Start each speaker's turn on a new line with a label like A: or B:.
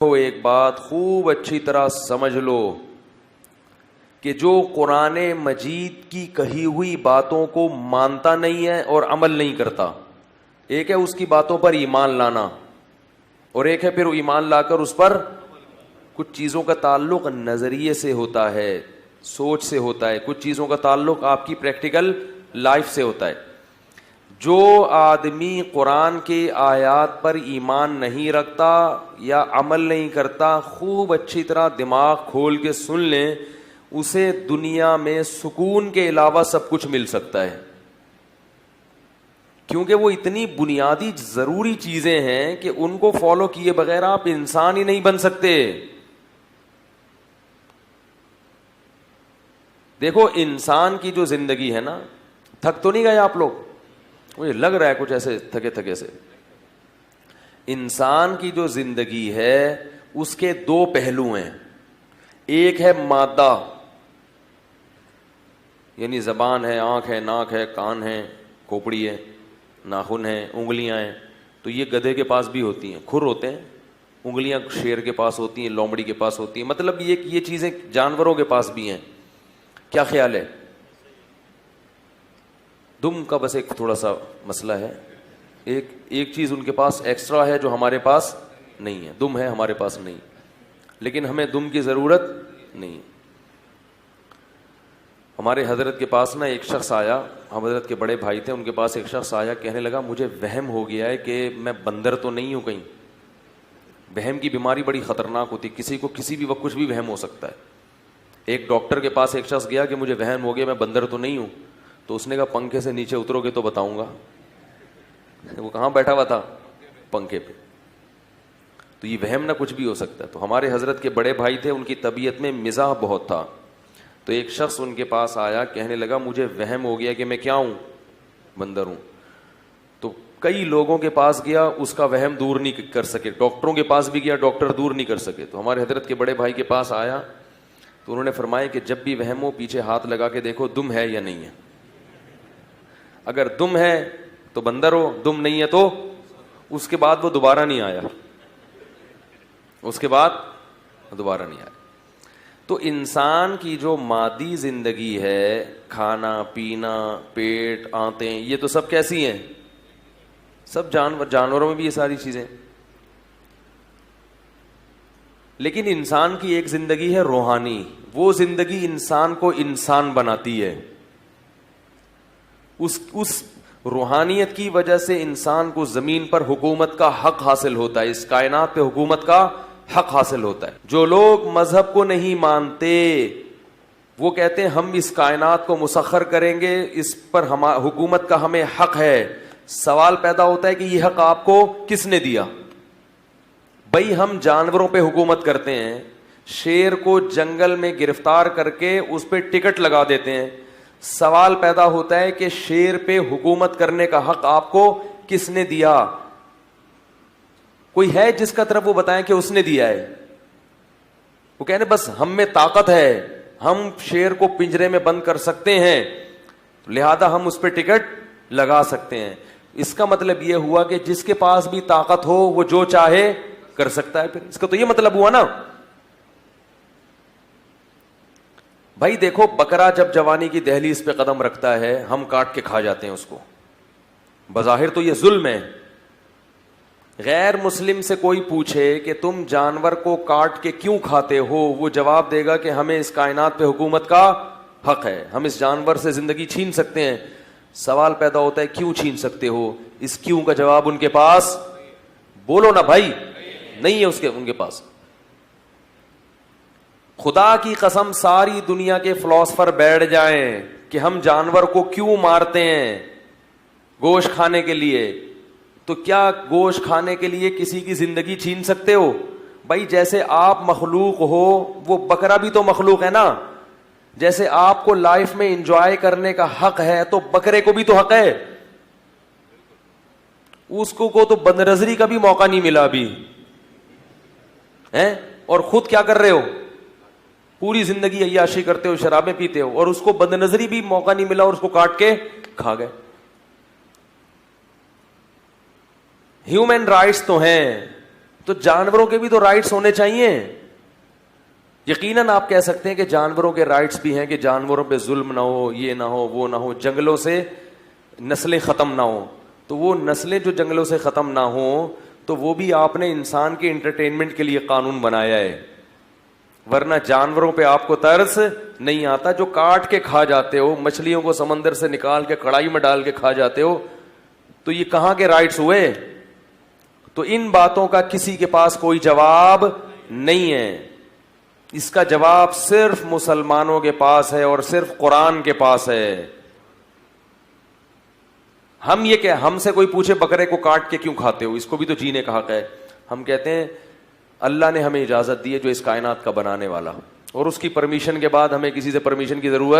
A: تو ایک بات خوب اچھی طرح سمجھ لو کہ جو قرآن مجید کی کہی ہوئی باتوں کو مانتا نہیں ہے اور عمل نہیں کرتا، ایک ہے اس کی باتوں پر ایمان لانا، اور ایک ہے پھر ایمان لا کر اس پر کچھ چیزوں کا تعلق نظریے سے ہوتا ہے، سوچ سے ہوتا ہے، کچھ چیزوں کا تعلق آپ کی پریکٹیکل لائف سے ہوتا ہے۔ جو آدمی قرآن کے آیات پر ایمان نہیں رکھتا یا عمل نہیں کرتا، خوب اچھی طرح دماغ کھول کے سن لیں، اسے دنیا میں سکون کے علاوہ سب کچھ مل سکتا ہے، کیونکہ وہ اتنی بنیادی ضروری چیزیں ہیں کہ ان کو فالو کیے بغیر آپ انسان ہی نہیں بن سکتے۔ دیکھو انسان کی جو زندگی ہے نا، تھک تو نہیں گئے آپ لوگ؟ مجھے لگ رہا ہے کچھ ایسے تھکے تھکے سے۔ انسان کی جو زندگی ہے اس کے دو پہلو ہیں، ایک ہے مادہ، یعنی زبان ہے، آنکھ ہے، ناک ہے، کان ہے، کھوپڑی ہے، ناخن ہیں، انگلیاں ہیں، تو یہ گدھے کے پاس بھی ہوتی ہیں، کھر ہوتے ہیں، انگلیاں شیر کے پاس ہوتی ہیں، لومڑی کے پاس ہوتی ہیں، مطلب یہ چیزیں جانوروں کے پاس بھی ہیں۔ کیا خیال ہے؟ دم کا بس ایک تھوڑا سا مسئلہ ہے، ایک چیز ان کے پاس ایکسٹرا ہے جو ہمارے پاس نہیں ہے، دم ہے ہمارے پاس نہیں، لیکن ہمیں دم کی ضرورت نہیں۔ ہمارے حضرت کے پاس نا ایک شخص آیا، ہم حضرت کے بڑے بھائی تھے، ان کے پاس ایک شخص آیا، کہنے لگا مجھے وہم ہو گیا ہے کہ میں بندر تو نہیں ہوں کہیں۔ وہم کی بیماری بڑی خطرناک ہوتی، کسی کو کسی بھی وقت کچھ بھی وہم ہو سکتا ہے۔ ایک ڈاکٹر کے پاس ایک شخص گیا کہ مجھے وہم ہو گیا میں بندر تو نہیں ہوں، تو اس نے کہا پنکھے سے نیچے اترو گے تو بتاؤں گا۔ وہ کہاں بیٹھا ہوا تھا؟ پنکھے پہ۔ تو یہ وہم نہ کچھ بھی ہو سکتا ہے۔ تو ہمارے حضرت کے بڑے بھائی تھے، ان کی طبیعت میں مزاح بہت تھا، تو ایک شخص ان کے پاس آیا، کہنے لگا مجھے وہم ہو گیا کہ میں کیا ہوں؟ بندر ہوں۔ تو کئی لوگوں کے پاس گیا، اس کا وہم دور نہیں کر سکے، ڈاکٹروں کے پاس بھی گیا، ڈاکٹر دور نہیں کر سکے۔ تو ہمارے حضرت کے بڑے بھائی کے پاس آیا تو انہوں نے فرمایا کہ جب بھی وہم ہو پیچھے ہاتھ لگا کے دیکھو دم ہے یا نہیں ہے، اگر دم ہے تو بندر ہو، دم نہیں ہے تو اس کے بعد وہ دوبارہ نہیں آیا، اس کے بعد دوبارہ نہیں آیا۔ تو انسان کی جو مادی زندگی ہے، کھانا پینا، پیٹ، آنتیں، یہ تو سب کیسی ہیں؟ سب جانوروں میں بھی یہ ساری چیزیں، لیکن انسان کی ایک زندگی ہے روحانی، وہ زندگی انسان کو انسان بناتی ہے۔ اس روحانیت کی وجہ سے انسان کو زمین پر حکومت کا حق حاصل ہوتا ہے، اس کائنات پہ حکومت کا حق حاصل ہوتا ہے۔ جو لوگ مذہب کو نہیں مانتے وہ کہتے ہیں ہم اس کائنات کو مسخر کریں گے، اس پر حکومت کا ہمیں حق ہے۔ سوال پیدا ہوتا ہے کہ یہ حق آپ کو کس نے دیا؟ بھائی ہم جانوروں پہ حکومت کرتے ہیں، شیر کو جنگل میں گرفتار کر کے اس پہ ٹکٹ لگا دیتے ہیں، سوال پیدا ہوتا ہے کہ شیر پہ حکومت کرنے کا حق آپ کو کس نے دیا؟ کوئی ہے جس کا طرف وہ بتائیں کہ اس نے دیا ہے؟ وہ کہنے بس ہم میں طاقت ہے، ہم شیر کو پنجرے میں بند کر سکتے ہیں، لہذا ہم اس پہ ٹکٹ لگا سکتے ہیں۔ اس کا مطلب یہ ہوا کہ جس کے پاس بھی طاقت ہو وہ جو چاہے کر سکتا ہے، پھر اس کا تو یہ مطلب ہوا نا۔ بھائی دیکھو بکرا جب جوانی کی دہلیز پہ قدم رکھتا ہے ہم کاٹ کے کھا جاتے ہیں اس کو، بظاہر تو یہ ظلم ہے۔ غیر مسلم سے کوئی پوچھے کہ تم جانور کو کاٹ کے کیوں کھاتے ہو، وہ جواب دے گا کہ ہمیں اس کائنات پہ حکومت کا حق ہے، ہم اس جانور سے زندگی چھین سکتے ہیں۔ سوال پیدا ہوتا ہے کیوں چھین سکتے ہو؟ اس کیوں کا جواب ان کے پاس بولو نا بھائی، نہیں ہے ان کے پاس۔ خدا کی قسم ساری دنیا کے فلاسفر بیٹھ جائیں کہ ہم جانور کو کیوں مارتے ہیں؟ گوشت کھانے کے لیے۔ تو کیا گوشت کھانے کے لیے کسی کی زندگی چھین سکتے ہو؟ بھائی جیسے آپ مخلوق ہو وہ بکرا بھی تو مخلوق ہے نا، جیسے آپ کو لائف میں انجوائے کرنے کا حق ہے تو بکرے کو بھی تو حق ہے۔ اس کو تو بدنظری کا بھی موقع نہیں ملا ابھی ہے، اور خود کیا کر رہے ہو؟ پوری زندگی عیاشی کرتے ہو، شرابیں پیتے ہو، اور اس کو بدنظری بھی موقع نہیں ملا اور اس کو کاٹ کے کھا گئے۔ ہیومن رائٹس تو ہیں، تو جانوروں کے بھی تو رائٹس ہونے چاہیے. یقیناً آپ کہہ سکتے ہیں کہ جانوروں کے رائٹس بھی ہیں کہ جانوروں پہ ظلم نہ ہو, یہ نہ ہو, وہ نہ ہو, جنگلوں سے نسلیں ختم نہ ہوں. تو وہ نسلیں جو جنگلوں سے ختم نہ ہوں تو وہ بھی آپ نے انسان کے انٹرٹینمنٹ کے لیے قانون بنایا ہے, ورنہ جانوروں پہ آپ کو ترس نہیں آتا. جو کاٹ کے کھا جاتے ہو, مچھلیوں کو سمندر سے نکال کے کڑائی میں ڈال کے کھا جاتے ہو, تو یہ کہاں کے رائٹس ہوئے؟ تو ان باتوں کا کسی کے پاس کوئی جواب نہیں ہے. اس کا جواب صرف مسلمانوں کے پاس ہے اور صرف قرآن کے پاس ہے. ہم یہ کہ ہم سے کوئی پوچھے بکرے کو کاٹ کے کیوں کھاتے ہو, اس کو بھی تو جینے کا حق ہے. ہم کہتے ہیں اللہ نے ہمیں اجازت دی ہے, جو اس کائنات کا بنانے والا, اور اس کی پرمیشن کے بعد ہمیں کسی سے پرمیشن کی ضرورت